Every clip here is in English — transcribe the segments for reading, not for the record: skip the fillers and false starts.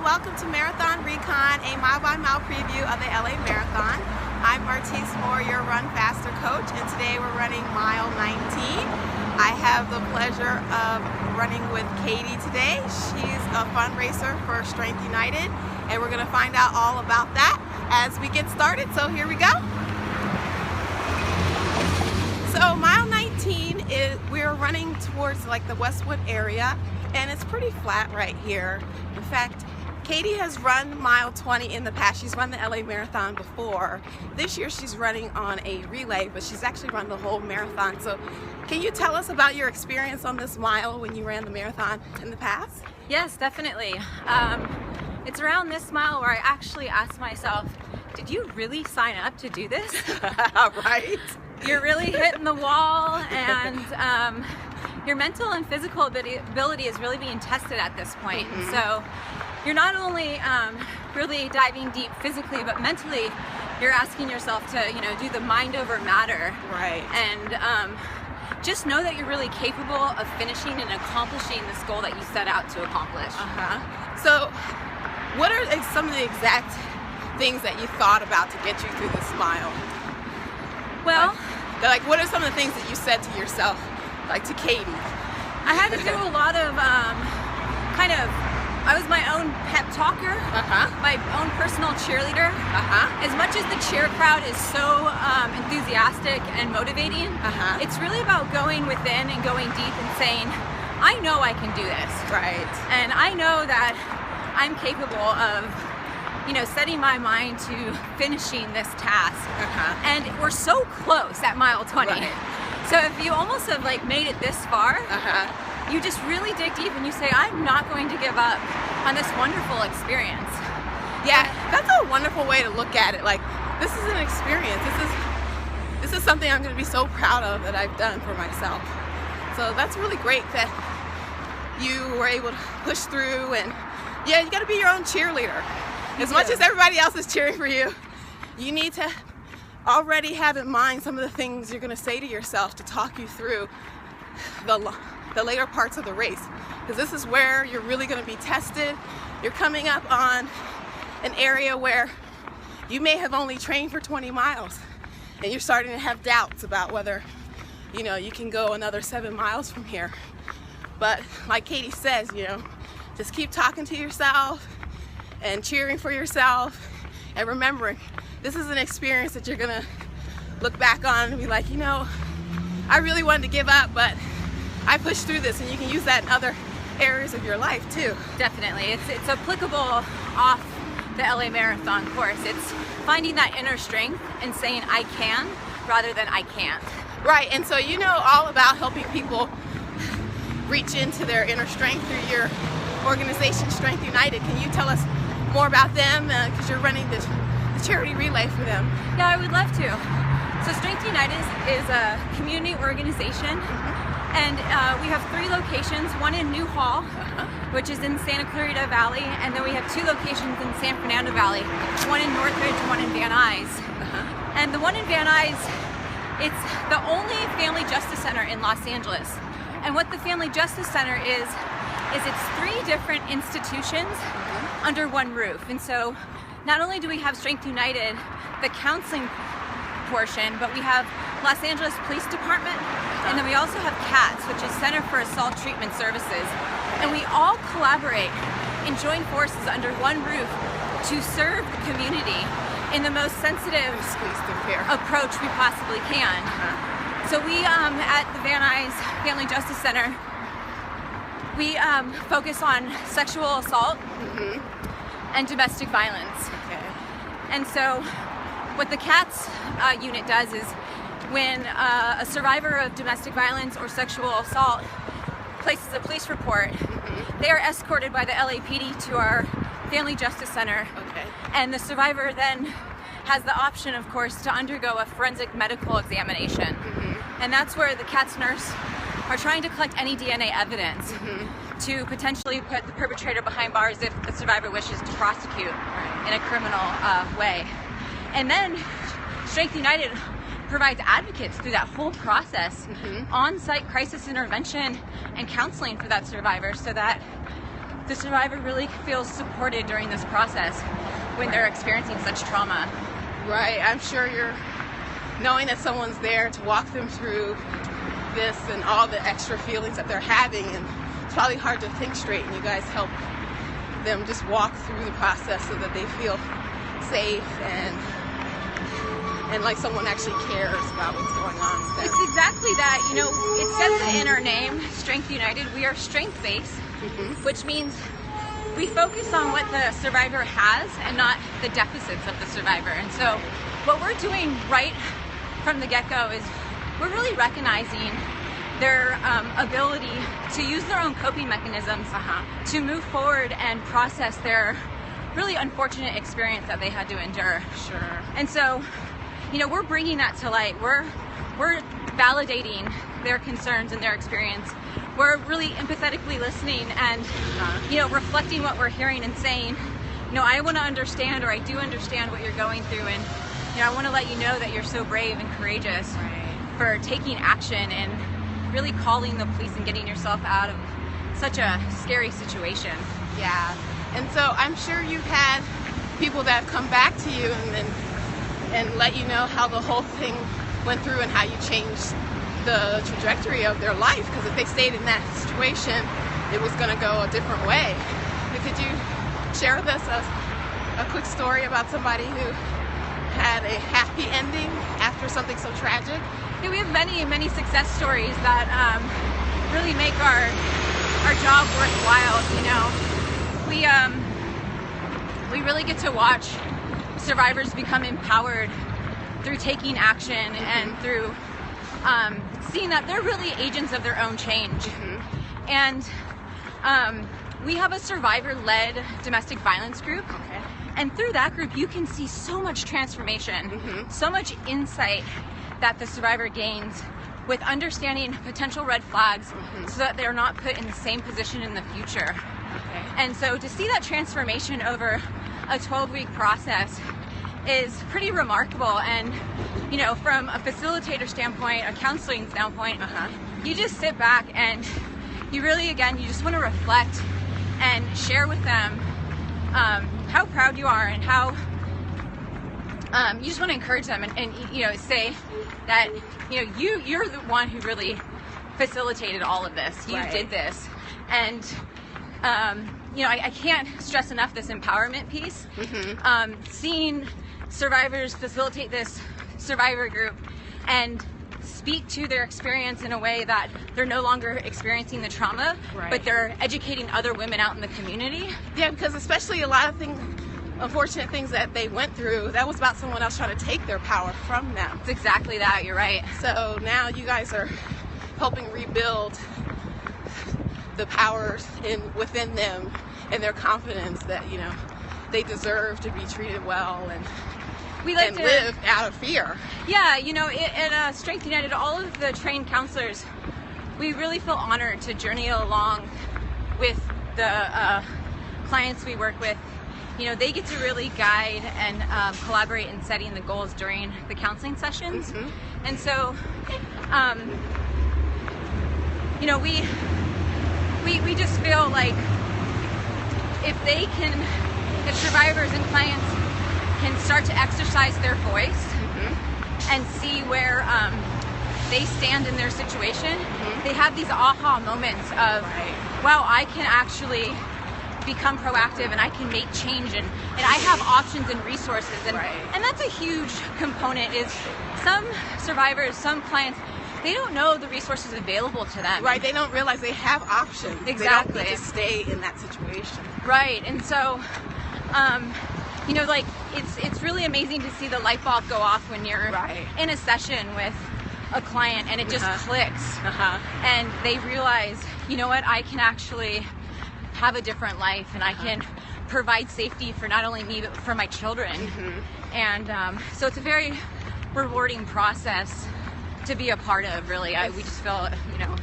welcome to Marathon Recon, a mile-by-mile preview of the LA Marathon. I'm Martise Moore, your Run Faster coach, and today we're running mile 19. I have the pleasure of running with Katie today. She's a fundraiser for Strength United, and we're going to find out all about that as we get started. So here we go. So mile 19 is, we're running towards like the Westwood area, and it's pretty flat right here. In fact, Katie has run mile 20 in the past. She's run the LA Marathon before. This year she's running on a relay, but she's actually run the whole marathon. So can you tell us about your experience on this mile when you ran the marathon in the past? Yes, definitely. It's around this mile where I actually asked myself, did you really sign up to do this? Right? You're really hitting the wall, and your mental and physical ability is really being tested at this point. Mm-hmm. So you're not only really diving deep physically, but mentally you're asking yourself to, do the mind over matter. Right. And just know that you're really capable of finishing and accomplishing this goal that you set out to accomplish. So what are some of the exact things that you thought about to get you through this mile? Well, what are some of the things that you said to yourself, like to Katie? I had to do a lot of I was my own pep talker, my own personal cheerleader. As much as the cheer crowd is so enthusiastic and motivating, it's really about going within and going deep and saying, I know I can do this. Right. And I know that I'm capable of setting my mind to finishing this task. And we're so close at mile 20. Right. So if you almost have made it this far, you just really dig deep and you say, I'm not going to give up on this wonderful experience. Yeah, that's a wonderful way to look at it. Like, this is an experience. This is something I'm going to be so proud of that I've done for myself. So that's really great that you were able to push through, and yeah, you got to be your own cheerleader. As much as everybody else is cheering for you, you need to already have in mind some of the things you're going to say to yourself to talk you through the later parts of the race, because this is where you're really going to be tested. You're coming up on an area where you may have only trained for 20 miles, and you're starting to have doubts about whether you can go another 7 miles from here. But like Katie says, just keep talking to yourself and cheering for yourself, and remembering this is an experience that you're gonna look back on and be like, I really wanted to give up, but I pushed through this. And you can use that in other areas of your life too. Definitely. It's applicable off the LA Marathon course. It's finding that inner strength and saying I can rather than I can't. Right. And so all about helping people reach into their inner strength through your organization, Strength United. Can you tell us more about them, because you're running the charity relay for them? Yeah, I would love to. So Strength United is a community organization, and we have 3 locations, one in New Hall, which is in Santa Clarita Valley, and then we have 2 locations in San Fernando Valley, one in Northridge, one in Van Nuys. And the one in Van Nuys, it's the only family justice center in Los Angeles. And what the Family Justice Center is it's 3 different institutions under one roof. And so not only do we have Strength United, the counseling portion, but we have Los Angeles Police Department, and then we also have CATS, which is Center for Assault Treatment Services. And we all collaborate and join forces under one roof to serve the community in the most sensitive approach we possibly can. So we, at the Van Nuys Family Justice Center, we focus on sexual assault and domestic violence. And so what the CATS unit does is when a survivor of domestic violence or sexual assault places a police report, they are escorted by the LAPD to our Family Justice Center. And the survivor then has the option, of course, to undergo a forensic medical examination. And that's where the CATS nurse are trying to collect any DNA evidence to potentially put the perpetrator behind bars if the survivor wishes to prosecute in a criminal way. And then Strength United provides advocates through that whole process, on-site crisis intervention and counseling for that survivor, so that the survivor really feels supported during this process when they're experiencing such trauma. Right. I'm sure you're knowing that someone's there to walk them through this and all the extra feelings that they're having, and it's probably hard to think straight, and you guys help them just walk through the process so that they feel safe and like someone actually cares about what's going on with them. It's exactly that. You know, it says it in our name, Strength United. We are strength-based, which means we focus on what the survivor has and not the deficits of the survivor. And so what we're doing right from the get-go is we're really recognizing their ability to use their own coping mechanisms to move forward and process their really unfortunate experience that they had to endure. Sure. And so, you know, we're bringing that to light. We're validating their concerns and their experience. We're really empathetically listening and, you know, reflecting what we're hearing and saying, you know, I want to understand, or I do understand what you're going through, and, you know, I want to let you know that you're so brave and courageous for taking action and really calling the police and getting yourself out of such a scary situation. Yeah. And so I'm sure you've had people that come back to you and let you know how the whole thing went through and how you changed the trajectory of their life, because if they stayed in that situation, it was going to go a different way. Could you share with us a quick story about somebody who had a happy ending after something so tragic? Yeah, we have many success stories that really make our job worthwhile. You know, we really get to watch survivors become empowered through taking action and through seeing that they're really agents of their own change. And we have a survivor-led domestic violence group. And through that group, you can see so much transformation, so much insight that the survivor gains with understanding potential red flags so that they're not put in the same position in the future. And so to see that transformation over a 12-week process is pretty remarkable. And, you know, from a facilitator standpoint, a counseling standpoint, you just sit back and you really, again, you just want to reflect and share with them how proud you are and how you just want to encourage them and you know, say that, you know, you're the one who really facilitated all of this. You did this. And you know, I can't stress enough this empowerment piece. Seeing survivors facilitate this survivor group and speak to their experience in a way that they're no longer experiencing the trauma, but they're educating other women out in the community. Yeah, because especially a lot of things, unfortunate things that they went through, that was about someone else trying to take their power from them. It's exactly that, you're right. So now you guys are helping rebuild the powers within them and their confidence that, you know, they deserve to be treated well and live out of fear. Yeah, you know, at Strength United, all of the trained counselors, we really feel honored to journey along with the clients we work with. You know, they get to really guide and collaborate in setting the goals during the counseling sessions. And so, you know, we just feel like if survivors and clients can start to exercise their voice and see where they stand in their situation, they have these aha moments of, wow, I can actually become proactive and I can make change and I have options and resources. And that's a huge component. Is some survivors, some clients, they don't know the resources available to them. They don't realize they have options. Exactly. They don't need to stay in that situation. And so, you know, like, it's really amazing to see the light bulb go off when you're in a session with a client and it just clicks. And they realize, you know what, I can actually have a different life and I can provide safety for not only me but for my children. And so it's a very rewarding process to be a part of, really. We just feel, you know,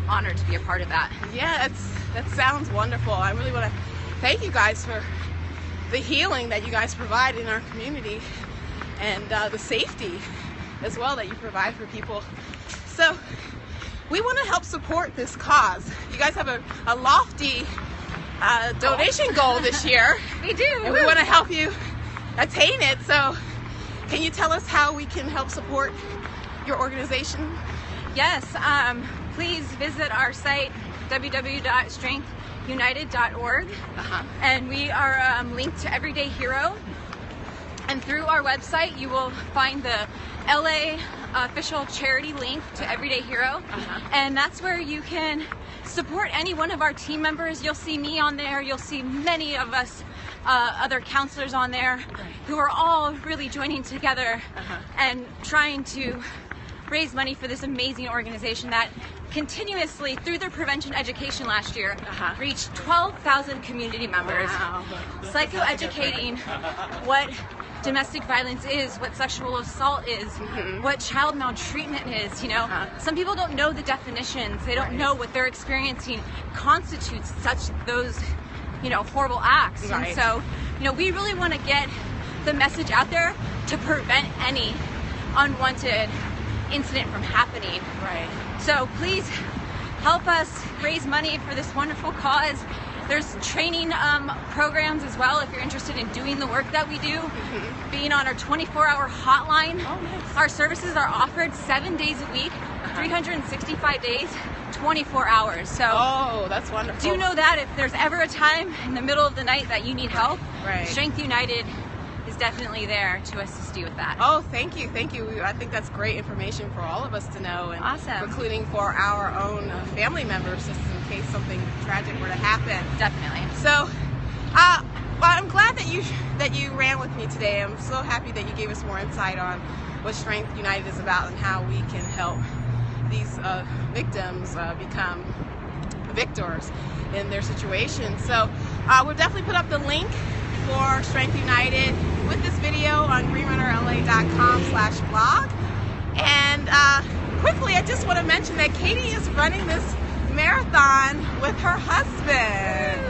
honored to be a part of that. Yeah, that sounds wonderful. I really want to thank you guys for the healing that you guys provide in our community and the safety as well that you provide for people. So we want to help support this cause. You guys have a lofty donation goal this year. We do. And we want to help you attain it. So can you tell us how we can help support your organization? Yes, please visit our site, www.strengthunited.org. And we are linked to Everyday Hero. And through our website, you will find the LA official charity link to Everyday Hero. And that's where you can support any one of our team members. You'll see me on there. You'll see many of us other counselors on there who are all really joining together and trying to raise money for this amazing organization that continuously, through their prevention education last year, reached 12,000 community members, psychoeducating what domestic violence is, what sexual assault is, what child maltreatment is. You know, some people don't know the definitions. They don't know what they're experiencing constitutes those, you know, horrible acts. And so, you know, we really want to get the message out there to prevent any unwanted incident from happening. So please help us raise money for this wonderful cause. There's training programs as well if you're interested in doing the work that we do. Being on our 24-hour hotline. Our services are offered 7 days a week, 365 days, 24 hours. So that's wonderful. Do you know that if there's ever a time in the middle of the night that you need help, Strength United is definitely there to assist you with that. Oh, thank you, thank you. I think that's great information for all of us to know, and including for our own family members, just in case something tragic were to happen. Definitely. So, well, I'm glad that you ran with me today. I'm so happy that you gave us more insight on what Strength United is about and how we can help these victims become victors in their situation. So, we'll definitely put up the link for Strength United with this video on greenrunnerla.com/blog. And quickly, I just want to mention that Katie is running this marathon with her husband.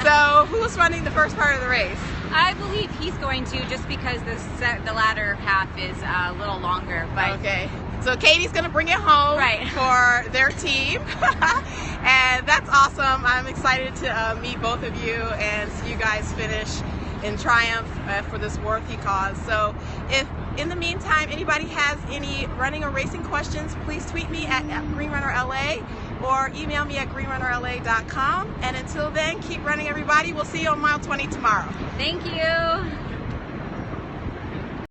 So who's running the first part of the race? I believe he's going to, just because the latter half is a little longer. But okay. So Katie's going to bring it home for their team. And that's awesome. I'm excited to meet both of you and see you guys finish in triumph for this worthy cause. So if in the meantime anybody has any running or racing questions, please tweet me at GreenRunnerLA or email me at greenrunnerla.com. And until then, keep running, everybody. We'll see you on mile 20 tomorrow. Thank you.